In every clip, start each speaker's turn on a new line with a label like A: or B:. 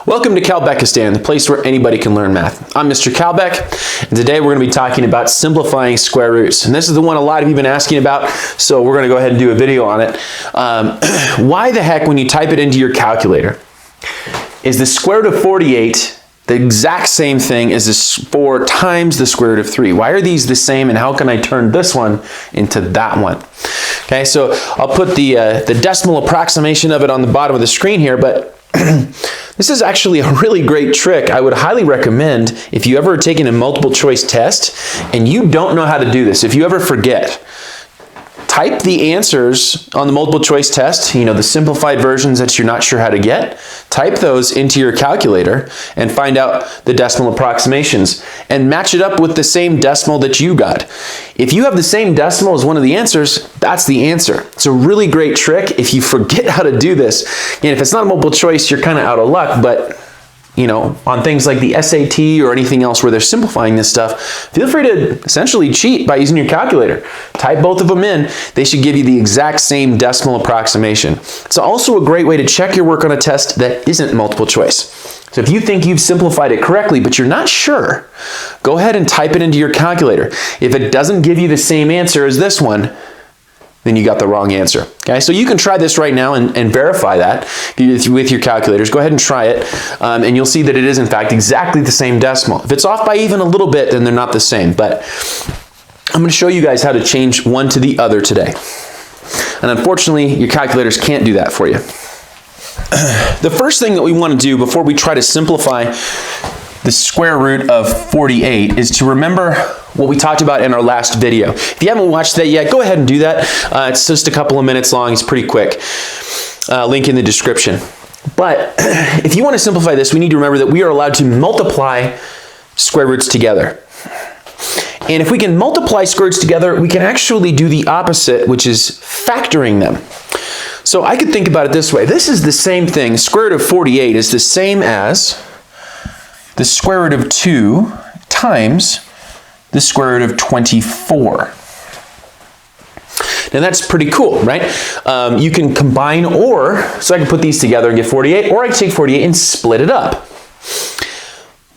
A: Welcome to Calbeckistan, the place where anybody can learn math. I'm Mr. Calbeck, and today we're going to be talking about simplifying square roots. And this is the one a lot of you have been asking about, so we're going to go ahead and do a video on it. Why the heck, when you type it into your calculator, is the square root of 48 the exact same thing as this 4 times the square root of 3? Why are these the same, and how can I turn this one into that one? Okay, so I'll put the decimal approximation of it on the bottom of the screen here, but this is actually a really great trick. I would highly recommend if you ever taken a multiple choice test and you don't know how to do this, if you ever forget, type the answers on the multiple choice test, the simplified versions that you're not sure how to get, type those into your calculator and find out the decimal approximations and match it up with the same decimal that you got. If you have the same decimal as one of the answers, that's the answer. It's a really great trick. If you forget how to do this, and if it's not a multiple choice, you're kind of out of luck, but on things like the SAT or anything else where they're simplifying this stuff, feel free to essentially cheat by using your calculator. Type both of them in. They should give you the exact same decimal approximation. It's also a great way to check your work on a test that isn't multiple choice. So if you think you've simplified it correctly, but you're not sure, go ahead and type it into your calculator. If it doesn't give you the same answer as this one, then you got the wrong answer. Okay, so you can try this right now and verify that with your calculators. Go ahead and try it, and you'll see that it is in fact exactly the same decimal. If it's off by even a little bit, then they're not the same. But I'm going to show you guys how to change one to the other today. And unfortunately, your calculators can't do that for you. The first thing that we want to do before we try to simplify the square root of 48 is to remember what we talked about in our last video. If you haven't watched that yet, go ahead and do that. It's just a couple of minutes long. It's pretty quick. Link in the description. But if you want to simplify this, we need to remember that we are allowed to multiply square roots together. And if we can multiply square roots together, we can actually do the opposite, which is factoring them. So I could think about it this way. This is the same thing. Square root of 48 is the same as the square root of 2 times the square root of 24. Now that's pretty cool, right? You can combine, so I can put these together and get 48, or I can take 48 and split it up.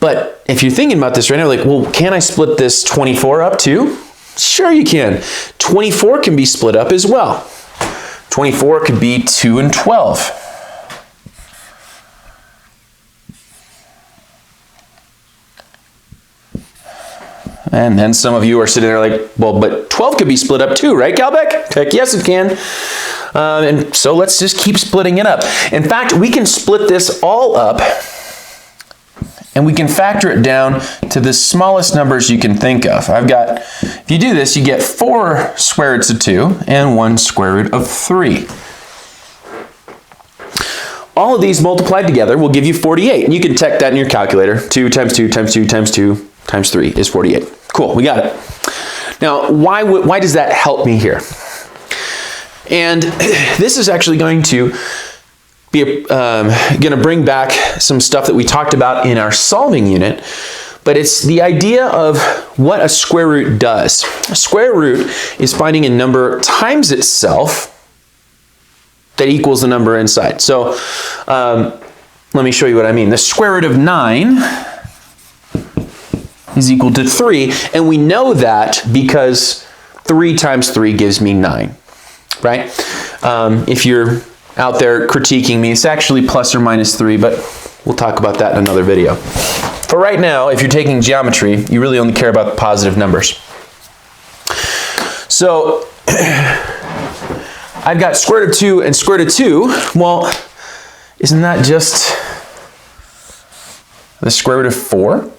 A: But if you're thinking about this right now, like, well, can I split this 24 up too? Sure you can. 24 can be split up as well. 24 could be 2 and 12. And then some of you are sitting there like, well, but 12 could be split up too, right, Calbeck? Heck, yes, it can. And so let's just keep splitting it up. In fact, we can split this all up, and we can factor it down to the smallest numbers you can think of. If you do this, you get 4 square roots of 2 and 1 square root of 3. All of these multiplied together will give you 48. And you can check that in your calculator. 2 times 2 times 2 times 2 times 3 is 48. Cool, we got it. Now, why does that help me here? And this is actually going to be bring back some stuff that we talked about in our solving unit, but it's the idea of what a square root does. A square root is finding a number times itself that equals the number inside. So let me show you what I mean. The square root of 9 is equal to 3, and we know that because 3 times 3 gives me 9, right? If you're out there critiquing me, it's actually plus or minus 3, but we'll talk about that in another video. For right now, if you're taking geometry, you really only care about the positive numbers. So I've got square root of 2 and square root of 2. Well, isn't that just the square root of 4?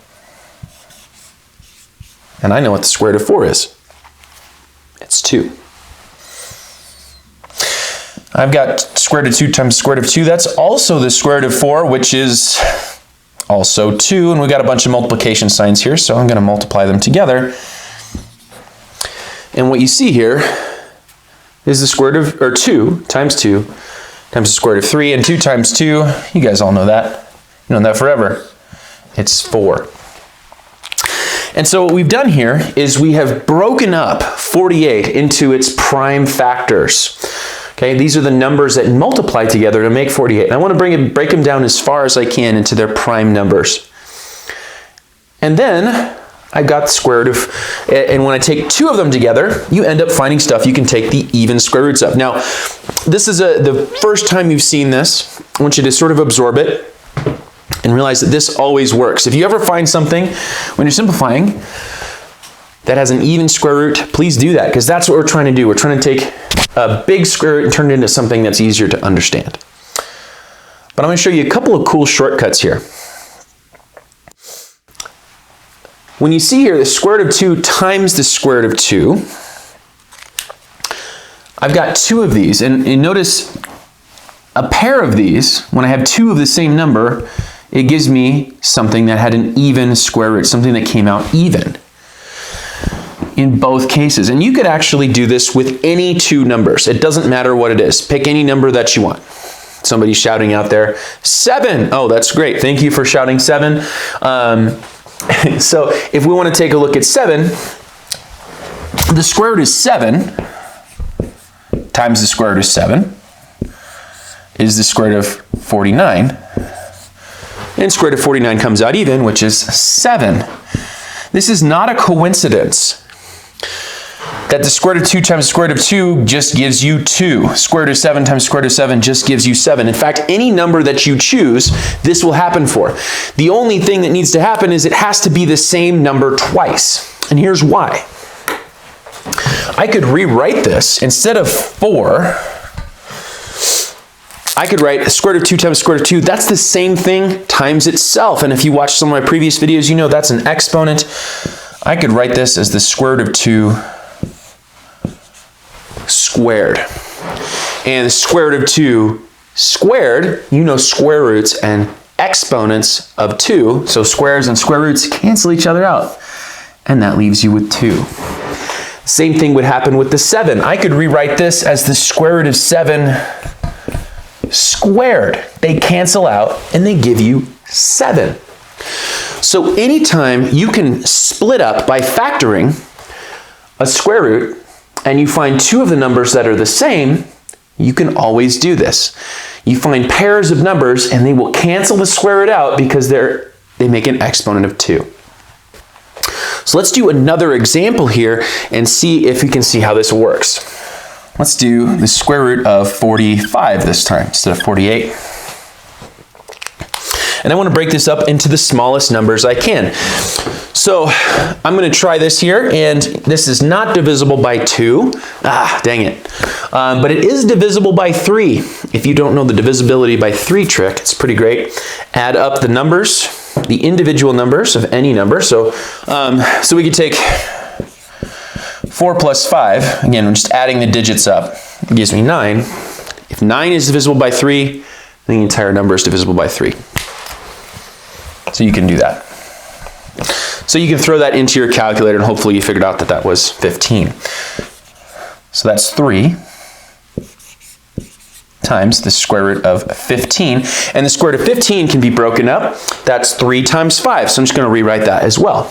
A: And I know what the square root of 4 is. It's 2. I've got square root of 2 times square root of 2. That's also the square root of 4, which is also 2. And we've got a bunch of multiplication signs here, so I'm going to multiply them together. And what you see here is the square root of 2 times the square root of 3. And 2 times 2, you guys all know that. You've known that forever. It's 4. And so what we've done here is we have broken up 48 into its prime factors. Okay, these are the numbers that multiply together to make 48. And I want to break them down as far as I can into their prime numbers. And then I've got the square root of, and when I take two of them together, you end up finding stuff you can take the even square roots of. Now, this is the first time you've seen this. I want you to sort of absorb it and realize that this always works. If you ever find something when you're simplifying that has an even square root, please do that, because that's what we're trying to do. We're trying to take a big square root and turn it into something that's easier to understand. But I'm going to show you a couple of cool shortcuts here. When you see here the square root of 2 times the square root of 2, I've got two of these, and notice a pair of these, when I have two of the same number, it gives me something that had an even square root, something that came out even in both cases. And you could actually do this with any two numbers. It doesn't matter what it is. Pick any number that you want. Somebody's shouting out there, 7. Oh, that's great. Thank you for shouting 7. So if we want to take a look at 7, the square root of 7 times the square root of 7 is the square root of 49. And square root of 49 comes out even, which is 7. This is not a coincidence that the square root of 2 times the square root of 2 just gives you 2. Square root of 7 times square root of 7 just gives you 7. In fact, any number that you choose, this will happen for. The only thing that needs to happen is it has to be the same number twice. And here's why. I could rewrite this. Instead of 4, I could write square root of 2 times square root of 2. That's the same thing times itself. And if you watch some of my previous videos, you know that's an exponent. I could write this as the square root of 2 squared. And the square root of 2 squared, you know square roots and exponents of 2, so squares and square roots cancel each other out, and that leaves you with 2. Same thing would happen with the 7. I could rewrite this as the square root of 7 squared. They cancel out and they give you 7. So anytime you can split up by factoring a square root and you find two of the numbers that are the same, you can always do this. You find pairs of numbers and they will cancel the square root out because they make an exponent of 2. So let's do another example here and see if we can see how this works. Let's do the square root of 45 this time instead of 48. And I want to break this up into the smallest numbers I can. So I'm going to try this here, and this is not divisible by 2. Ah, dang it. But it is divisible by 3. If you don't know the divisibility by 3 trick, it's pretty great. Add up the numbers, the individual numbers of any number. So we could take 4 plus 5. Again, I'm just adding the digits up. It gives me 9. If 9 is divisible by 3, then the entire number is divisible by 3. So you can do that. So you can throw that into your calculator and hopefully you figured out that that was 15. So that's 3 times the square root of 15. And the square root of 15 can be broken up. That's 3 times 5. So I'm just going to rewrite that as well.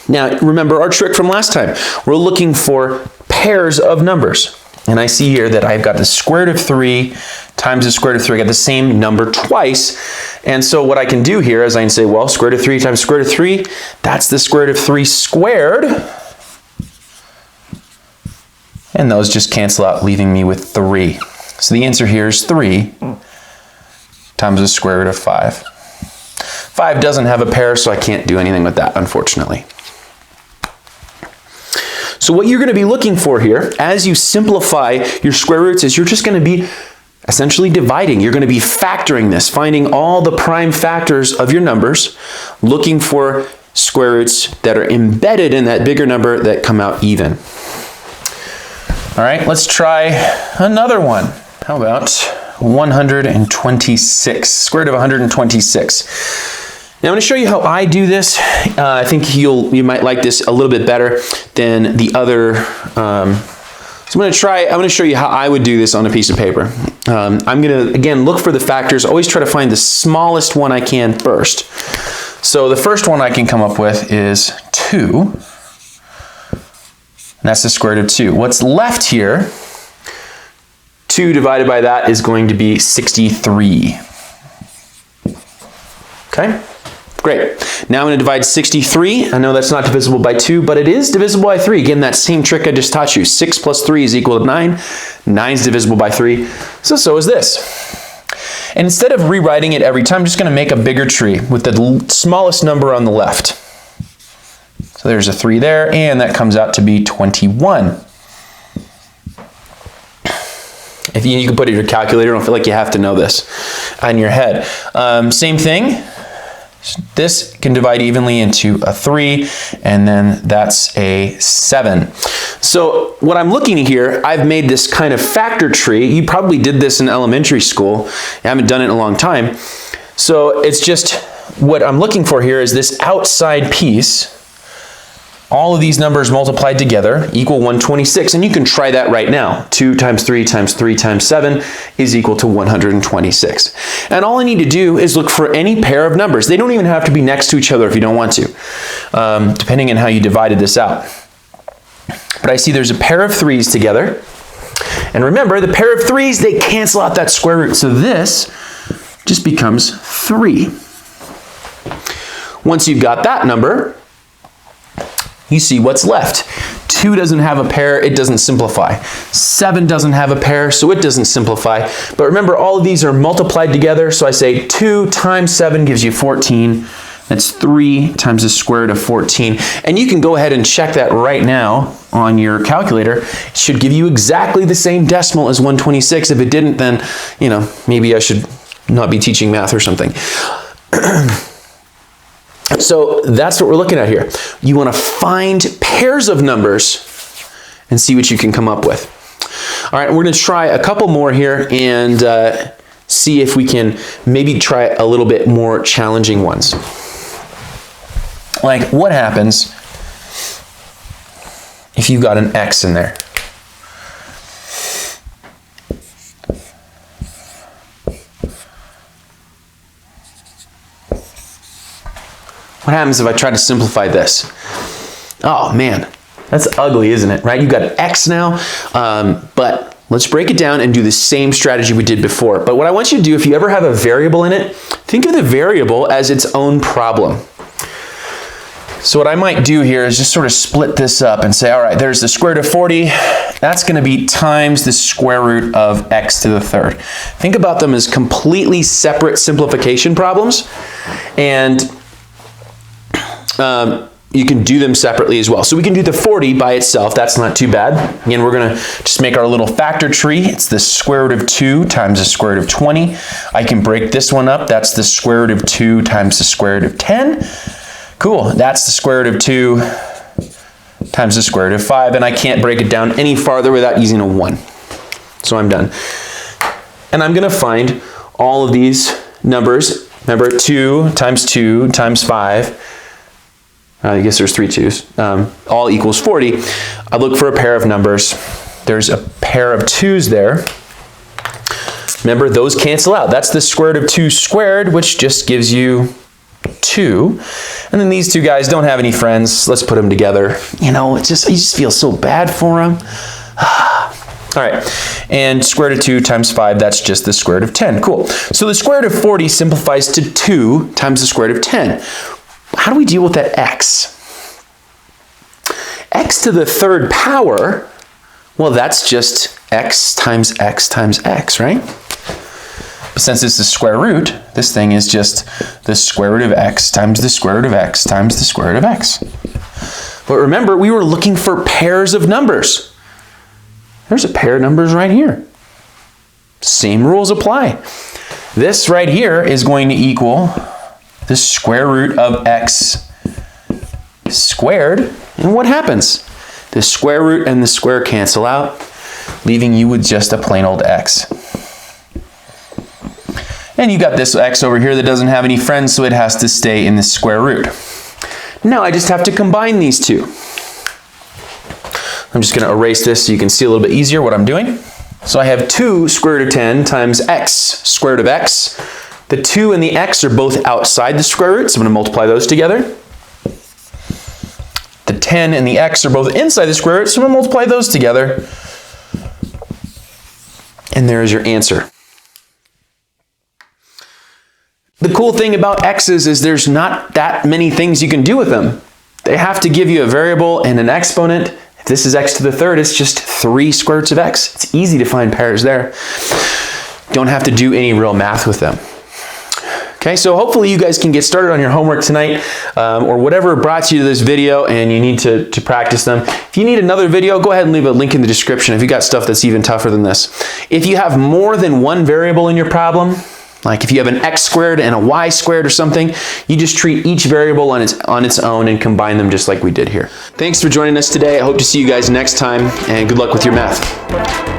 A: Now, remember our trick from last time. We're looking for pairs of numbers. And I see here that I've got the square root of 3 times the square root of 3. I got the same number twice. And so what I can do here is I can say, well, square root of 3 times square root of 3, that's the square root of 3 squared. And those just cancel out, leaving me with 3. So the answer here is 3 times the square root of 5. 5 doesn't have a pair, so I can't do anything with that, unfortunately. So what you're going to be looking for here, as you simplify your square roots, is you're just going to be essentially dividing. You're going to be factoring this, finding all the prime factors of your numbers, looking for square roots that are embedded in that bigger number that come out even. All right, let's try another one. How about 126, square root of 126. Now I'm going to show you how I do this. I think you might like this a little bit better than the other. So I'm going to show you how I would do this on a piece of paper. I'm going to, again, look for the factors. Always try to find the smallest one I can first. So the first one I can come up with is 2. And that's the square root of 2. What's left here, 2 divided by that is going to be 63. Okay? Great. Now I'm going to divide 63. I know that's not divisible by 2, but it is divisible by 3. Again, that same trick I just taught you. 6 plus 3 is equal to 9. 9 is divisible by 3. So is this. And instead of rewriting it every time, I'm just going to make a bigger tree with the smallest number on the left. So there's a 3 there, and that comes out to be 21. If you can put it in your calculator, don't feel like you have to know this on your head. Same thing. This can divide evenly into a 3, and then that's a 7. So what I'm looking at here, I've made this kind of factor tree. You probably did this in elementary school. I haven't done it in a long time. So it's just what I'm looking for here is this outside piece. All of these numbers multiplied together equal 126, and you can try that right now. 2 times 3 times 3 times 7 is equal to 126. And all I need to do is look for any pair of numbers. They don't even have to be next to each other if you don't want to, depending on how you divided this out. But I see there's a pair of 3's together. And remember, the pair of 3's, they cancel out that square root. So this just becomes 3. Once you've got that number, you see what's left. 2 doesn't have a pair, it doesn't simplify. 7 doesn't have a pair, so it doesn't simplify. But remember, all of these are multiplied together, so I say 2 times 7 gives you 14. That's 3 times the square root of 14. And you can go ahead and check that right now on your calculator. It should give you exactly the same decimal as 126. If it didn't, then, maybe I should not be teaching math or something. So that's what we're looking at here. You want to find pairs of numbers and see what you can come up with. All right, we're going to try a couple more here and see if we can maybe try a little bit more challenging ones. Like, what happens if you've got an X in there? What happens if I try to simplify this? Oh man, that's ugly, isn't it? Right? You've got an X now, but let's break it down and do the same strategy we did before. But what I want you to do, if you ever have a variable in it, think of the variable as its own problem. So what I might do here is just sort of split this up and say, all right, there's the square root of 40. That's going to be times the square root of x to the third. Think about them as completely separate simplification problems. And you can do them separately as well. So we can do the 40 by itself. That's not too bad. Again, we're going to just make our little factor tree. It's the square root of 2 times the square root of 20. I can break this one up. That's the square root of 2 times the square root of 10. Cool. That's the square root of 2 times the square root of 5. And I can't break it down any farther without using a 1. So I'm done. And I'm going to find all of these numbers. Remember, 2 times 5. I guess there's 3 2's. All equals 40. I look for a pair of numbers. There's a pair of 2's there. Remember, those cancel out. That's the square root of 2 squared, which just gives you 2. And then these two guys don't have any friends. Let's put them together. You just feel so bad for them. All right, and square root of 2 times 5, that's just the square root of 10. Cool. So the square root of 40 simplifies to 2 times the square root of 10. How do we deal with that x? X to the third power, well, that's just x times x times x, right? But since it's the square root, this thing is just the square root of x times the square root of x times the square root of x. But remember, we were looking for pairs of numbers. There's a pair of numbers right here. Same rules apply. This right here is going to equal the square root of x squared. And what happens? The square root and the square cancel out, leaving you with just a plain old x. And you got this x over here that doesn't have any friends, so it has to stay in the square root. Now I just have to combine these two. I'm just going to erase this so you can see a little bit easier what I'm doing. So I have 2 square root of 10 times x square root of x. The 2 and the x are both outside the square root, so I'm going to multiply those together. The 10 and the x are both inside the square root, so we'll multiply those together. And there is your answer. The cool thing about x's is there's not that many things you can do with them. They have to give you a variable and an exponent. If this is x to the third, it's just 3 square roots of x. It's easy to find pairs there. Don't have to do any real math with them. Okay, so hopefully you guys can get started on your homework tonight, or whatever brought you to this video and you need to practice them. If you need another video, go ahead and leave a link in the description if you got stuff that's even tougher than this. If you have more than one variable in your problem, like if you have an x squared and a y squared or something, you just treat each variable on its own and combine them just like we did here. Thanks for joining us today. I hope to see you guys next time, and good luck with your math.